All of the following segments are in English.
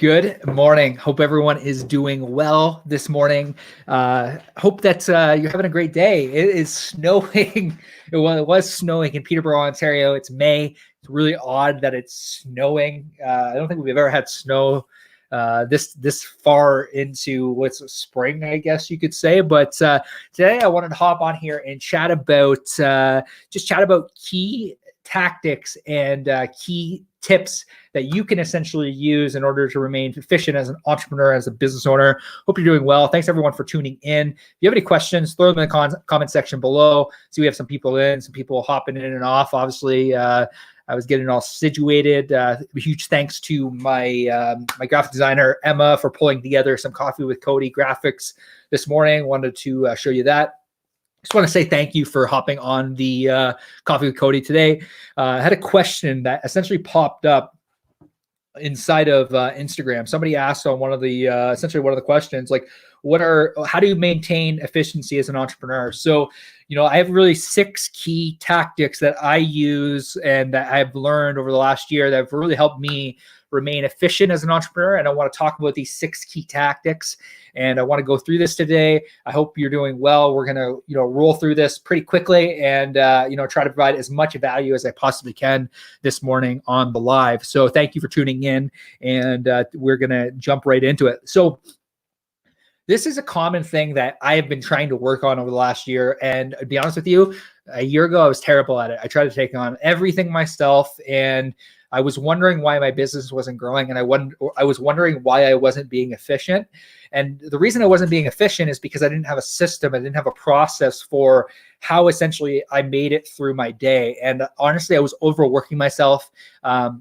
Good morning. Hope everyone is doing well this morning. Hope that you're having a great day. It is snowing. It was snowing in Peterborough, Ontario. It's May. It's really odd that it's snowing. I don't think we've ever had snow this far into what's spring, I guess you could say. But today I wanted to hop on here and chat about key tactics and key tips that you can essentially use in order to remain efficient as an entrepreneur, as a business owner. Hope you're doing well. Thanks everyone for tuning in. If you have any questions, throw them in the comment section below. See, we have some people hopping in and off. Obviously, I was getting all situated. Huge thanks to my my graphic designer, Emma, for pulling together some Coffee with Cody graphics this morning. Wanted to show you that. Just want to say thank you for hopping on the Coffee with Cody today. I had a question that essentially popped up inside of Instagram. Somebody asked on one of the essentially one of the questions, like, how do you maintain efficiency as an entrepreneur? So, I have really 6 key tactics that I use and that I've learned over the last year that have really helped me remain efficient as an entrepreneur. And I want to talk about these 6 key tactics. And I want to go through this today. I hope you're doing well. We're going to, roll through this pretty quickly and, try to provide as much value as I possibly can this morning on the live. So thank you for tuning in, and we're going to jump right into it. So this is a common thing that I have been trying to work on over the last year. And to be honest with you, a year ago, I was terrible at it. I tried to take on everything myself, and I was wondering why my business wasn't growing, and I was wondering why I wasn't being efficient. And the reason I wasn't being efficient is because I didn't have a system. I didn't have a process for how essentially I made it through my day. And honestly, I was overworking myself. I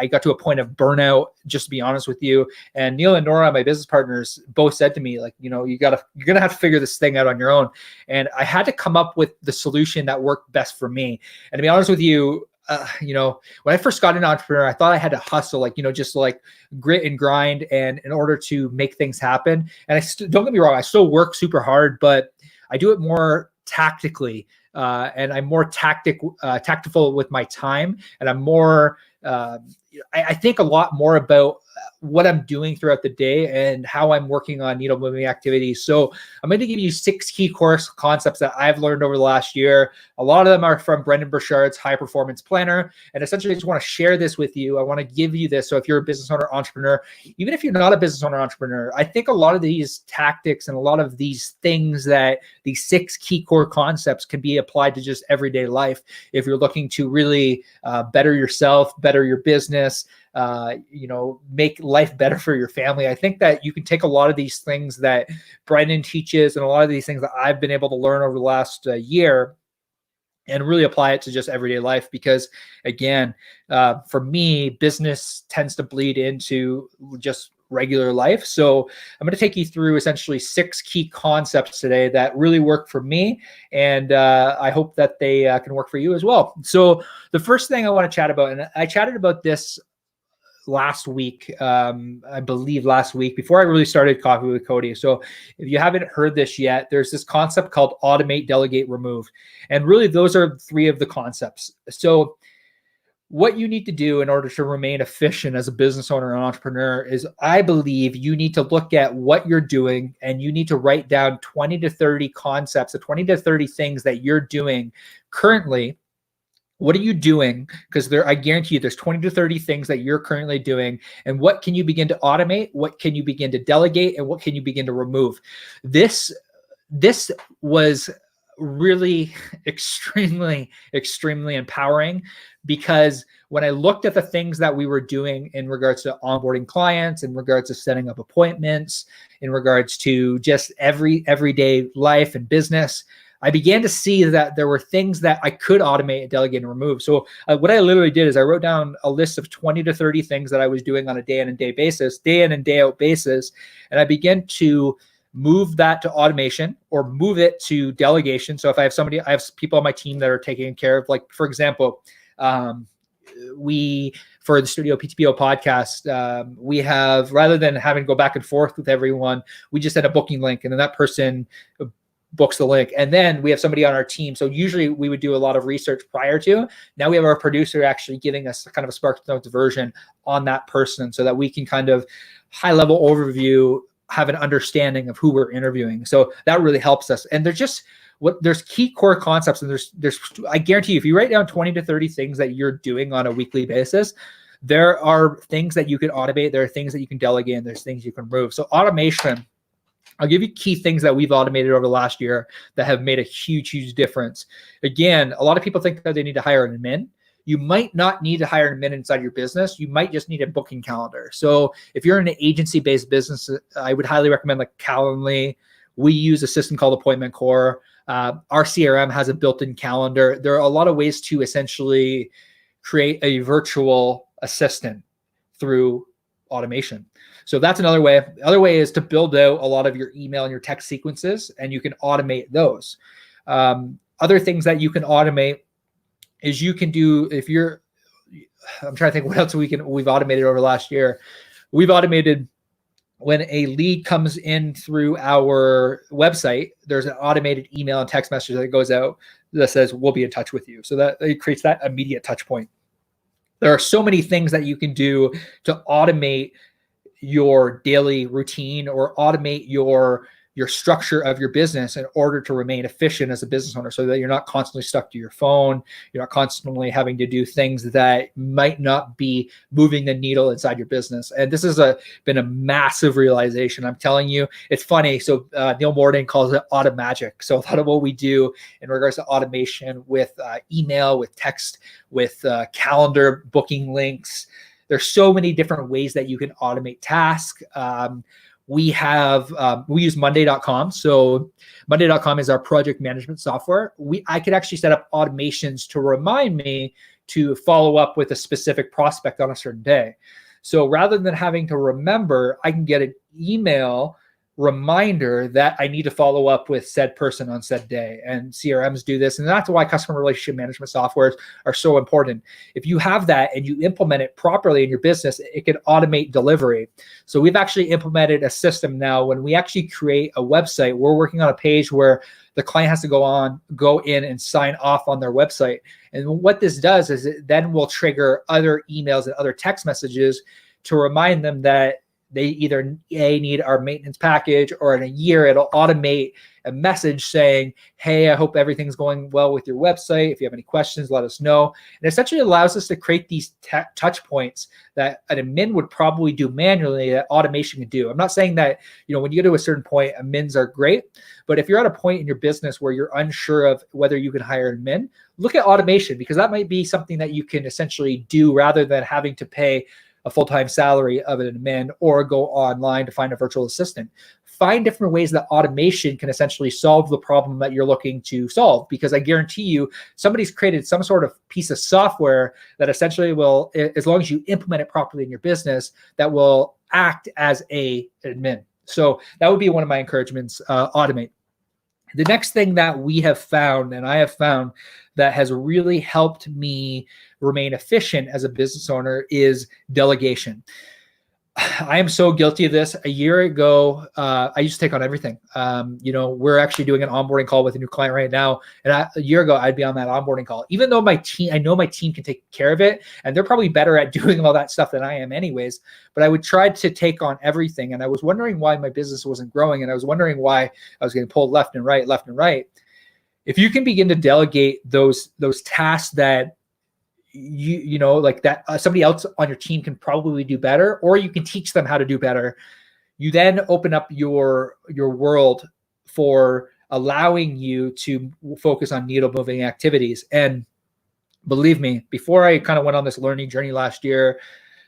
got to a point of burnout, just to be honest with you. And Neil and Nora, my business partners, both said to me, like, you're going to have to figure this thing out on your own. And I had to come up with the solution that worked best for me. And to be honest with you, when I first got an entrepreneur, I thought I had to hustle, just grit and grind, and in order to make things happen. And don't get me wrong, I still work super hard, but I do it more tactically, and I'm more tactful with my time, and I'm more. I think a lot more about what I'm doing throughout the day and how I'm working on needle moving activities. So I'm going to give you 6 key course concepts that I've learned over the last year. A lot of them are from Brendan Burchard's High Performance Planner. And essentially I just want to share this with you. I want to give you this. So if you're a business owner, entrepreneur, even if you're not a business owner, entrepreneur, I think a lot of these tactics and a lot of these things that these 6 key core concepts can be applied to just everyday life. If you're looking to really better yourself, better your business, make life better for your family. I think that you can take a lot of these things that Brendan teaches and a lot of these things that I've been able to learn over the last year and really apply it to just everyday life. Because again, for me, business tends to bleed into just regular life. So I'm going to take you through essentially 6 key concepts today that really work for me. And I hope that they can work for you as well. So the first thing I want to chat about, and I chatted about this last week, I believe last week, before I really started Coffee with Cody. So if you haven't heard this yet, there's this concept called automate, delegate, remove. And really those are 3 of the concepts. So what you need to do in order to remain efficient as a business owner and entrepreneur is, I believe you need to look at what you're doing and you need to write down 20 to 30 concepts, 20 to 30 things that you're doing currently. What are you doing? Because I guarantee you there's 20 to 30 things that you're currently doing. And what can you begin to automate? What can you begin to delegate? And what can you begin to remove? This was really extremely empowering, because when I looked at the things that we were doing in regards to onboarding clients, in regards to setting up appointments, in regards to just everyday life and business, I began to see that there were things that I could automate and delegate and remove. So what I literally did is I wrote down a list of 20 to 30 things that I was doing on a day in and day out basis. And I began to move that to automation or move it to delegation. So if I have people on my team that are taking care of, like, for example, for the Studio PTPO podcast, we have, rather than having to go back and forth with everyone, we just had a booking link, and then that person books the link. And then we have somebody on our team. So usually we would do a lot of research prior to. Now we have our producer actually giving us kind of a SparkNotes version on that person so that we can kind of high level overview, have an understanding of who we're interviewing. So that really helps us. And there's key core concepts, and there's I guarantee you, if you write down 20 to 30 things that you're doing on a weekly basis, there are things that you can automate, there are things that you can delegate, and there's things you can remove. So automation, I'll give you key things that we've automated over the last year that have made a huge difference. Again, a lot of people think that they need to hire an admin. You might not need to hire an admin inside your business. You might just need a booking calendar. So if you're in an agency-based business, I would highly recommend like Calendly. We use a system called Appointment Core. Our CRM has a built-in calendar. There are a lot of ways to essentially create a virtual assistant through automation. So that's another way. The other way is to build out a lot of your email and your text sequences, and you can automate those. Other things that you can automate is you can do, I'm trying to think what else we've automated over last year. We've automated when a lead comes in through our website, there's an automated email and text message that goes out that says, we'll be in touch with you. So that it creates that immediate touch point. There are so many things that you can do to automate your daily routine or automate your structure of your business in order to remain efficient as a business owner, so that you're not constantly stuck to your phone. You're not constantly having to do things that might not be moving the needle inside your business. And this has been a massive realization. I'm telling you, it's funny. So Neil Morden calls it auto magic. So a lot of what we do in regards to automation with email, with text, with calendar booking links, there's so many different ways that you can automate tasks. We use Monday.com. So Monday.com is our project management software. I could actually set up automations to remind me to follow up with a specific prospect on a certain day. So rather than having to remember, I can get an email reminder that I need to follow up with said person on said day. And CRMs do this. And that's why customer relationship management softwares are so important. If you have that and you implement it properly in your business, it can automate delivery. So we've actually implemented a system now. When we actually create a website, we're working on a page where the client has to go in and sign off on their website. And what this does is it then will trigger other emails and other text messages to remind them that they either need our maintenance package, or in a year, it'll automate a message saying, hey, I hope everything's going well with your website. If you have any questions, let us know. And essentially allows us to create these touch points that an admin would probably do manually that automation can do. I'm not saying that, when you get to a certain point, admins are great, but if you're at a point in your business where you're unsure of whether you can hire an admin, look at automation, because that might be something that you can essentially do rather than having to pay a full-time salary of an admin or go online to find a virtual assistant. Find different ways that automation can essentially solve the problem that you're looking to solve, because I guarantee you somebody's created some sort of piece of software that essentially will, as long as you implement it properly in your business, that will act as an admin. So that would be one of my encouragements, automate. The next thing that we have found, and I have found, that has really helped me remain efficient as a business owner is delegation. I am so guilty of this. A year ago, I used to take on everything. We're actually doing an onboarding call with a new client right now. And a year ago, I'd be on that onboarding call. Even though I know my team can take care of it, and they're probably better at doing all that stuff than I am anyways, but I would try to take on everything. And I was wondering why my business wasn't growing. And I was wondering why I was getting pulled left and right. If you can begin to delegate those tasks that somebody else on your team can probably do better, or you can teach them how to do better, you then open up your world for allowing you to focus on needle moving activities. And believe me, before I kind of went on this learning journey last year,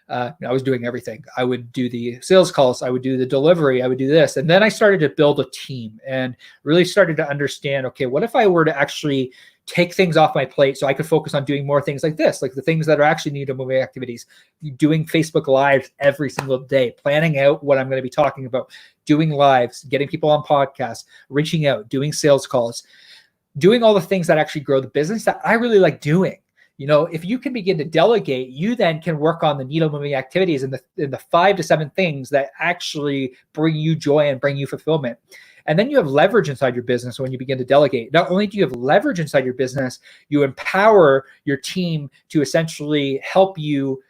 I was doing everything. I would do the sales calls, I would do the delivery, I would do this. And then I started to build a team and really started to understand, okay, what if I were to actually take things off my plate so I could focus on doing more things like this, like the things that are actually needle moving activities, doing Facebook Lives every single day, planning out what I'm going to be talking about, doing lives, getting people on podcasts, reaching out, doing sales calls, doing all the things that actually grow the business that I really like doing. if you can begin to delegate, you then can work on the needle moving activities and the 5 to 7 things that actually bring you joy and bring you fulfillment. And then you have leverage inside your business when you begin to delegate. Not only do you have leverage inside your business, you empower your team to essentially help you.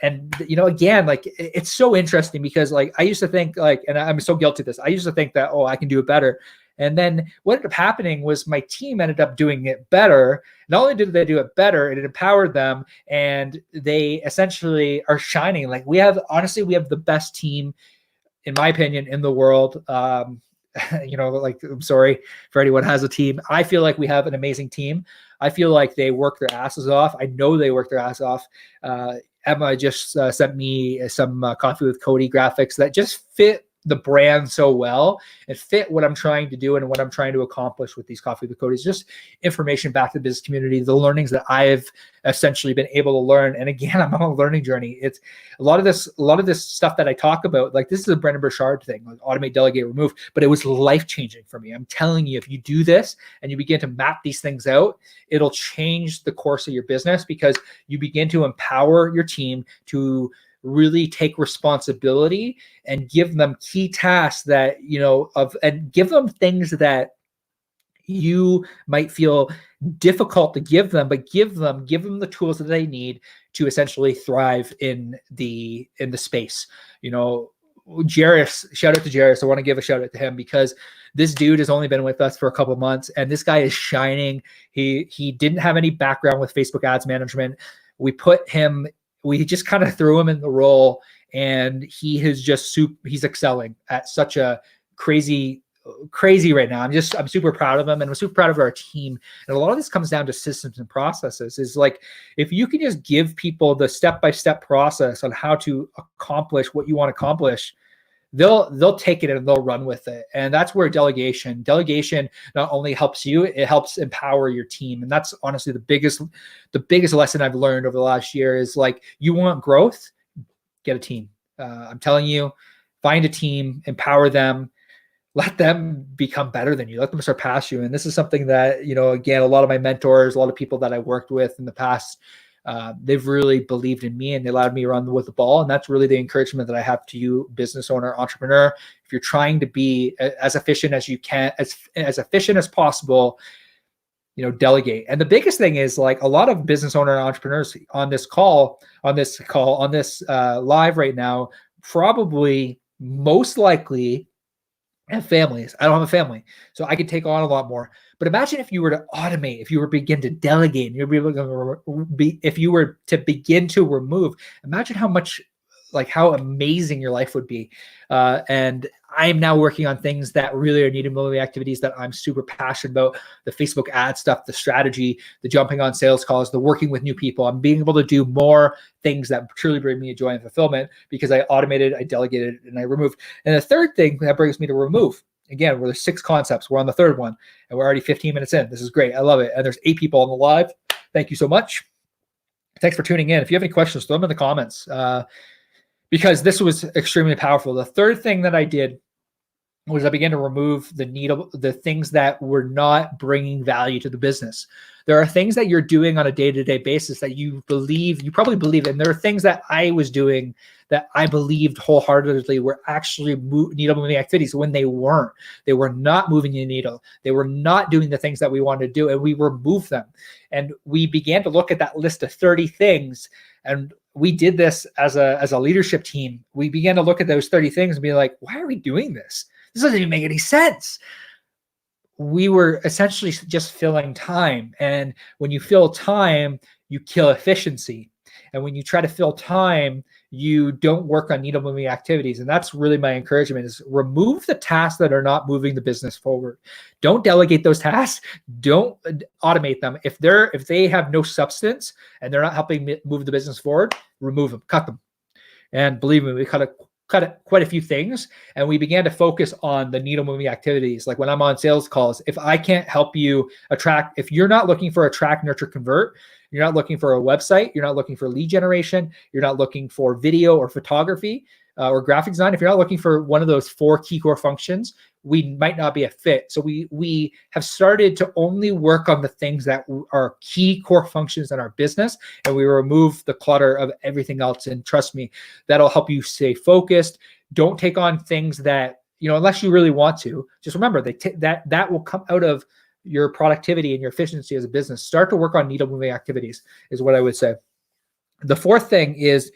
And, again, like, it's so interesting because, like, I used to think, like, and I'm so guilty of this, I used to think that, I can do it better. And then what ended up happening was my team ended up doing it better. Not only did they do it better, it empowered them, and they essentially are shining. Like, honestly, we have the best team, in my opinion, in the world. Like, I'm sorry for anyone who has a team. I feel like we have an amazing team. I feel like they work their asses off. I know they work their ass off. Emma just sent me some Coffee with Cody graphics that just fit the brand so well and fit what I'm trying to do and what I'm trying to accomplish with these Coffee with Cody. It's just information back to the business community, the learnings that I've essentially been able to learn. And again, I'm on a learning journey. It's a lot of this stuff that I talk about, like, this is a Brendan Burchard thing, like automate, delegate, remove, but it was life-changing for me. I'm telling you, if you do this and you begin to map these things out, it'll change the course of your business because you begin to empower your team to really take responsibility and give them key tasks that, and give them things that you might feel difficult to give them, but give them the tools that they need to essentially thrive in the space. Jairus, shout out to Jairus. I want to give a shout out to him because this dude has only been with us for a couple of months and this guy is shining. He didn't have any background with Facebook ads management. We just kind of threw him in the role and he's excelling at such a crazy right now. I'm super proud of him and I'm super proud of our team. And a lot of this comes down to systems and processes. Is like, if you can just give people the step-by-step process on how to accomplish what you want to accomplish, they'll take it and they'll run with it. And that's where delegation not only helps you, it helps empower your team. And that's honestly the biggest lesson I've learned over the last year is, like, you want growth, get a team. I'm telling you, find a team, empower them, let them become better than you, let them surpass you. And this is something that, again, a lot of my mentors, a lot of people that I worked with in the past, they've really believed in me and they allowed me to run with the ball. And that's really the encouragement that I have to you, business owner, entrepreneur. If you're trying to be as efficient as you can, as efficient as possible, delegate. And the biggest thing is, like, a lot of business owner entrepreneurs on this live right now, probably most likely have families. I don't have a family, so I could take on a lot more. But imagine if you were to automate, if you were to begin to delegate, and if you were to begin to remove, imagine how much, like, how amazing your life would be. And I'm now working on things that really are needed moving activities that I'm super passionate about: the Facebook ad stuff, the strategy, the jumping on sales calls, the working with new people. I'm being able to do more things that truly bring me joy and fulfillment because I automated, I delegated, and I removed. And the third thing that brings me to remove, again, where there's 6 concepts, we're on the third one and we're already 15 minutes in. This is great. I love it. And there's 8 people on the live. Thank you so much. Thanks for tuning in. If you have any questions, throw them in the comments. Because this was extremely powerful. The third thing that I did was I began to remove the things that were not bringing value to the business. There are things that you're doing on a day-to-day basis that you probably believe in. There are things that I was doing that I believed wholeheartedly were actually needle moving activities when they weren't. They were not moving the needle. They were not doing the things that we wanted to do, and we removed them. And we began to look at that list of 30 things, and we did this as a leadership team. We began to look at those 30 things and be like, why are we doing this? This doesn't even make any sense. We were essentially just filling time. And when you fill time, you kill efficiency. And when you try to fill time, you don't work on needle moving activities. And that's really my encouragement: is remove the tasks that are not moving the business forward. Don't delegate those tasks. Don't automate them. If they have no substance and they're not helping move the business forward, remove them, cut them. And believe me, we cut quite a few things, and we began to focus on the needle moving activities. Like when I'm on sales calls, if I can't help you attract, if you're not looking for attract, nurture, convert, you're not looking for a website, you're not looking for lead generation, you're not looking for video or photography, or graphic design, if you're not looking for one of those 4 key core functions, we might not be a fit. So we have started to only work on the things that are key core functions in our business, and we remove the clutter of everything else. And trust me, that'll help you stay focused. Don't take on things that, unless you really want to. Just remember that will come out of your productivity and your efficiency as a business. Start to work on needle moving activities is what I would say. The 4th thing is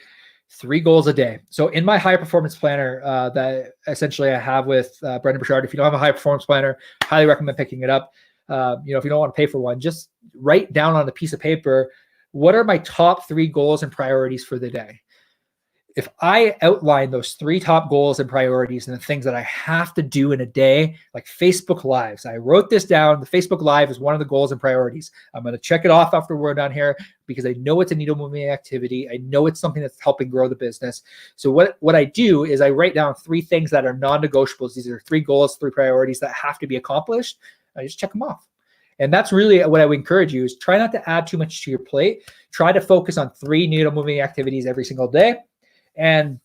3 goals a day. So in my high performance planner that essentially I have with Brendan Burchard, if you don't have a high performance planner, highly recommend picking it up. If you don't want to pay for one, just write down on a piece of paper, what are my top 3 goals and priorities for the day? If I outline those 3 top goals and priorities and the things that I have to do in a day, like Facebook Lives, I wrote this down. The Facebook Live is one of the goals and priorities. I'm going to check it off after we're done here because I know it's a needle moving activity. I know it's something that's helping grow the business. So what I do is I write down 3 things that are non-negotiables. These are 3 goals, 3 priorities that have to be accomplished. I just check them off. And that's really what I would encourage you is try not to add too much to your plate. Try to focus on 3 needle moving activities every single day. And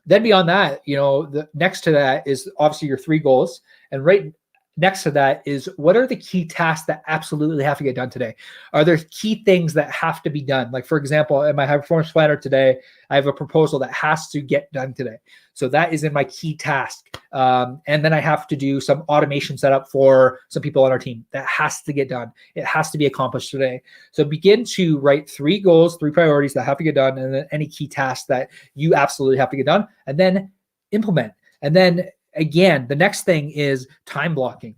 then beyond that, the next to that is obviously your 3 goals. And right next to that is, what are the key tasks that absolutely have to get done today? Are there key things that have to be done? Like, for example, in my high performance planner today, I have a proposal that has to get done today. So that is in my key task. And then I have to do some automation setup for some people on our team. That has to get done. It has to be accomplished today. So begin to write 3 goals, 3 priorities that have to get done, and then any key tasks that you absolutely have to get done, and then implement. And then again, the next thing is time blocking.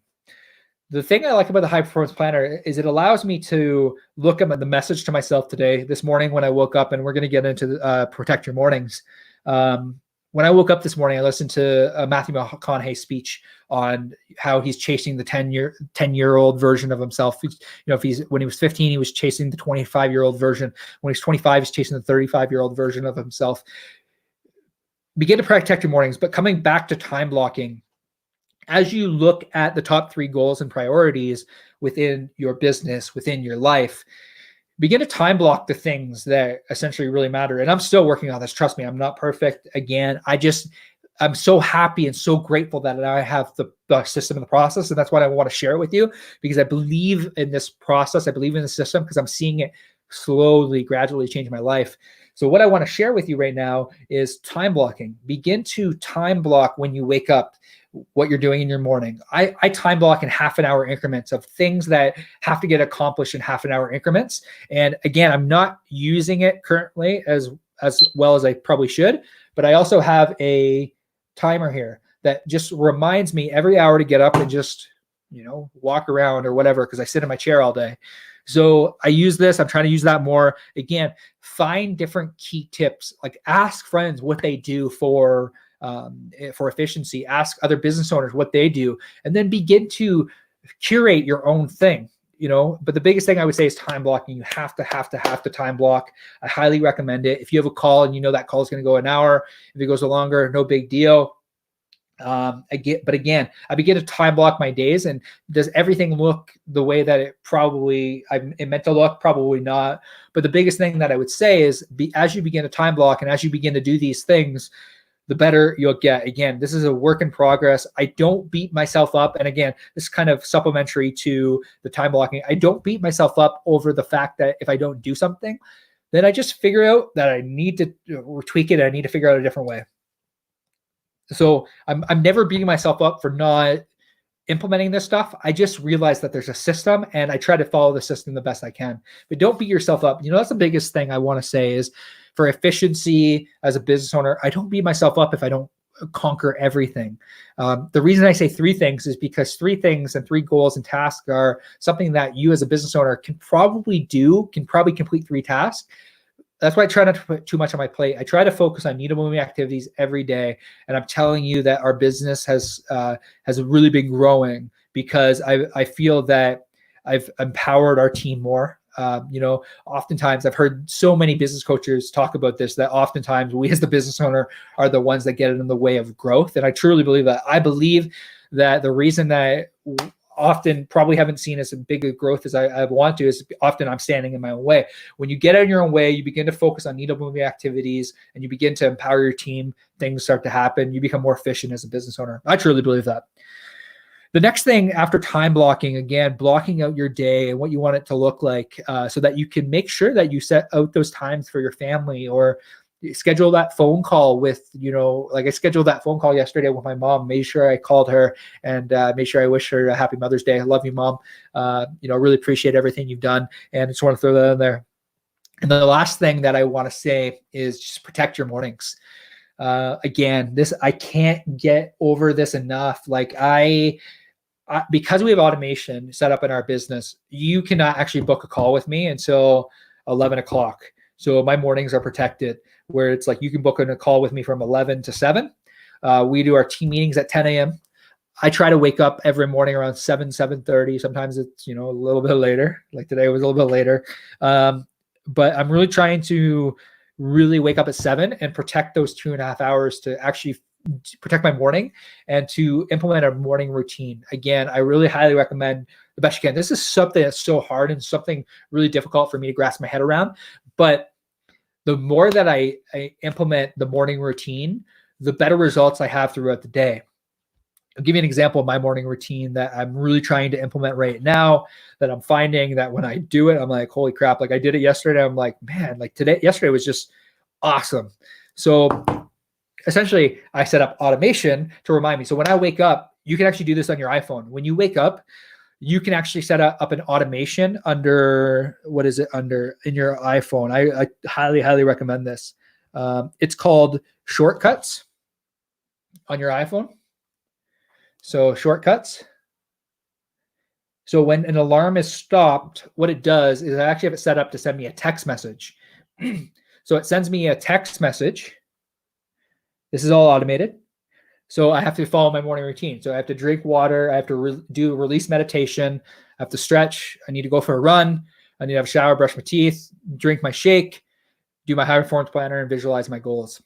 The thing I like about the high performance planner is it allows me to look at the message to myself today, this morning when I woke up, and we're going to get into Protect Your Mornings. When I woke up this morning, I listened to a Matthew McConaughey speech on how he's chasing the 10-year-old version of himself. When he was 15, he was chasing the 25-year-old version. When he's 25, he's chasing the 35-year-old version of himself. Begin to protect your mornings, but coming back to time blocking, as you look at the top 3 goals and priorities within your business, within your life, begin to time block the things that essentially really matter. And I'm still working on this. Trust me, I'm not perfect. Again, I'm so happy and so grateful that I have the system and the process. And that's why I want to share it with you, because I believe in this process. I believe in the system because I'm seeing it slowly, gradually change my life. So what I want to share with you right now is time blocking. Begin to time block when you wake up, what you're doing in your morning. I time block in half-an-hour increments of things that have to get accomplished in half-an-hour increments. And again, I'm not using it currently as well as I probably should, but I also have a timer here that just reminds me every hour to get up and just, walk around or whatever, because I sit in my chair all day. So I use this. I'm trying to use that more. Again, find different key tips. Like ask friends what they do for efficiency. Ask other business owners what they do, and then begin to curate your own thing. But the biggest thing I would say is time blocking. You have to time block. I highly recommend it. If you have a call and that call is going to go an hour, if it goes longer, no big deal. I begin to time block my days. And does everything look the way that it meant to look? Probably not. But the biggest thing that I would say is as you begin to time block and as you begin to do these things, the better you'll get. Again, this is a work in progress. I don't beat myself up. And again, this is kind of supplementary to the time blocking. I don't beat myself up over the fact that if I don't do something, then I just figure out that I need to tweak it. I need to figure out a different way. So I'm never beating myself up for not implementing this stuff. I just realized that there's a system and I try to follow the system the best I can. But don't beat yourself up. That's the biggest thing I want to say is for efficiency as a business owner, I don't beat myself up if I don't conquer everything. The reason I say 3 things is because 3 things and 3 goals and tasks are something that you as a business owner can probably complete 3 tasks. That's why I try not to put too much on my plate. I try to focus on needle moving activities every day. And I'm telling you that our business has really been growing because I feel that I've empowered our team more. Oftentimes I've heard so many business coaches talk about this, that oftentimes we as the business owner are the ones that get in the way of growth. And I truly believe that. I believe that the reason that often probably haven't seen as big a growth as I want to, is often I'm standing in my own way. When you get in your own way, you begin to focus on needle moving activities and you begin to empower your team, things start to happen. You become more efficient as a business owner. I truly believe that. The next thing after time blocking, again, blocking out your day and what you want it to look like, so that you can make sure that you set out those times for your family, or schedule that phone call with, like I scheduled that phone call yesterday with my mom, made sure I called her and made sure I wish her a happy Mother's Day. I love you, Mom. Really appreciate everything you've done. And I just want to throw that in there. And the last thing that I want to say is just protect your mornings. Again, I can't get over this enough. Like because we have automation set up in our business, you cannot actually book a call with me until 11 o'clock. So my mornings are protected, where it's like you can book a call with me from 11 to 7. We do our team meetings at 10 a.m. I try to wake up every morning around 7:30. Sometimes it's, a little bit later. Like today was a little bit later. But I'm really trying to really wake up at 7 and protect those 2.5 hours to actually protect my morning and to implement a morning routine. Again, I really highly recommend the best you can. This is something that's so hard and something really difficult for me to grasp my head around. But the more that I implement the morning routine, the better results I have throughout the day. I'll give you an example of my morning routine that I'm really trying to implement right now, that I'm finding that when I do it, I'm like, holy crap, like I did it yesterday. I'm like, man, like yesterday was just awesome. So essentially, I set up automation to remind me. So when I wake up, you can actually do this on your iPhone. When you wake up, you can actually set up an automation under, in your iPhone. I highly, highly recommend this. It's called Shortcuts on your iPhone. So Shortcuts. So when an alarm is stopped, what it does is I actually have it set up to send me a text message. So it sends me a text message. This is all automated. So I have to follow my morning routine. So I have to drink water. I have to do release meditation. I have to stretch. I need to go for a run. I need to have a shower, brush my teeth, drink my shake, do my high performance planner, and visualize my goals.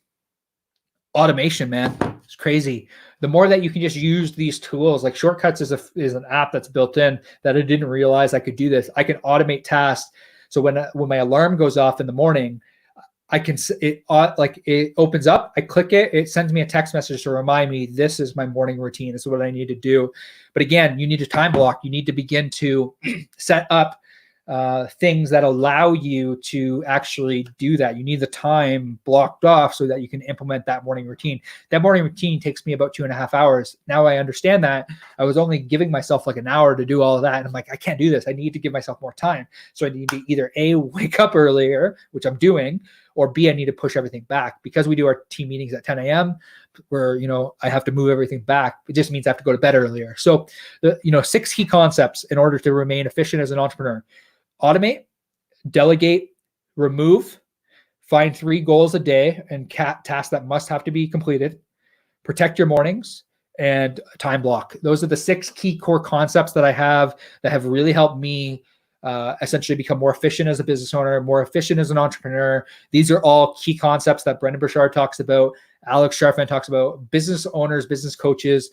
Automation, man, it's crazy. The more that you can just use these tools, like Shortcuts is an app that's built in that I didn't realize I could do this. I can automate tasks. So when my alarm goes off in the morning, it opens up, I click it, it sends me a text message to remind me this is my morning routine. This is what I need to do. But again, you need a time block. You need to begin to set up things that allow you to actually do that. You need the time blocked off so that you can implement that morning routine. That morning routine takes me about 2.5 hours. Now I understand that. I was only giving myself like an hour to do all of that. And I'm like, I can't do this. I need to give myself more time. So I need to either A, wake up earlier, which I'm doing, or B, I need to push everything back. Because we do our team meetings at 10 a.m., where, I have to move everything back. It just means I have to go to bed earlier. So, 6 key concepts in order to remain efficient as an entrepreneur: automate, delegate, remove, find 3 goals a day and tasks that must have to be completed, protect your mornings, and time block. Those are the 6 key core concepts that I have that have really helped me essentially become more efficient as a business owner, more efficient as an entrepreneur. These are all key concepts that Brendan Burchard talks about, Alex Sharfman talks about, business owners, business coaches.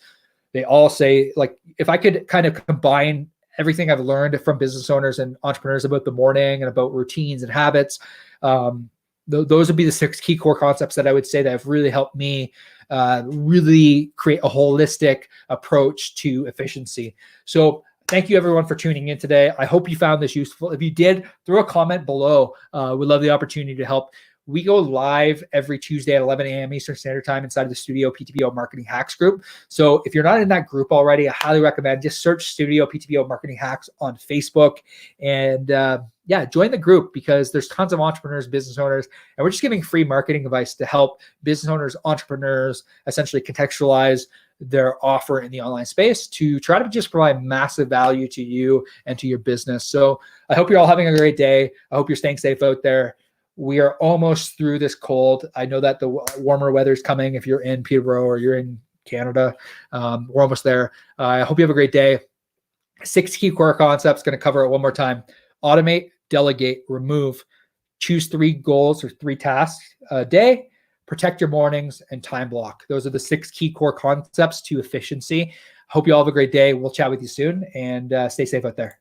They all say, like, if I could kind of combine everything I've learned from business owners and entrepreneurs about the morning and about routines and habits, those would be the 6 key core concepts that I would say that have really helped me really create a holistic approach to efficiency. So thank you everyone for tuning in today. I hope you found this useful. If you did, throw a comment below. We'd love the opportunity to help. We go live every Tuesday at 11 a.m. Eastern Standard Time inside of the Studio PTPO Marketing Hacks group. So if you're not in that group already, I highly recommend just search Studio PTPO Marketing Hacks on Facebook and join the group, because there's tons of entrepreneurs, business owners, and we're just giving free marketing advice to help business owners, entrepreneurs essentially contextualize their offer in the online space to try to just provide massive value to you and to your business. So I hope you're all having a great day. I hope you're staying safe out there. We are almost through this cold. I know that the warmer weather is coming if you're in Peterborough or you're in Canada. We're almost there. I hope you have a great day. 6 key core concepts, going to cover it one more time. Automate, delegate, remove, choose 3 goals or 3 tasks a day, protect your mornings, and time block. Those are the 6 key core concepts to efficiency. Hope you all have a great day. We'll chat with you soon, and stay safe out there.